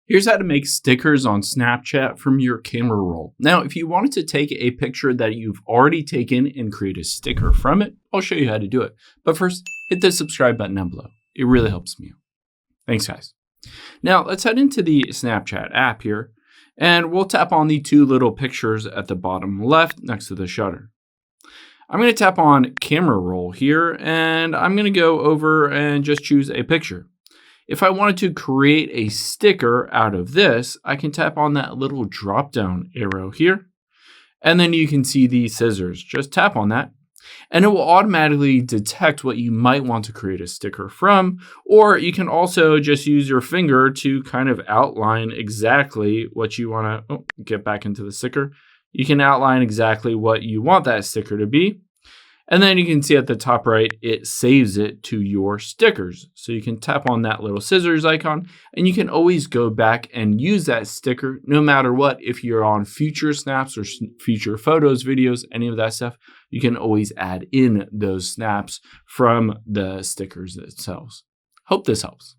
Here's how to make stickers on Snapchat from your camera roll. Now, if you wanted to take a picture that you've already taken and create a sticker from it, I'll show you how to do it. But first, hit the subscribe button down below. It really helps me out. Thanks, guys. Now, let's head into the Snapchat app here, and we'll tap on the two little pictures at the bottom left next to the shutter. I'm going to tap on camera roll here, and I'm going to go over and just choose a picture. If I wanted to create a sticker out of this, I can tap on that little drop down arrow here, and then you can see the scissors. Just tap on that, and it will automatically detect what you might want to create a sticker from, or you can also just use your finger to kind of outline exactly what you want to, get back into the sticker. You can outline exactly what you want that sticker to be. And then you can see at the top right, it saves it to your stickers. So you can tap on that little scissors icon, and you can always go back and use that sticker no matter what. If you're on future snaps or future photos, videos, any of that stuff, you can always add in those snaps from the stickers themselves. Hope this helps.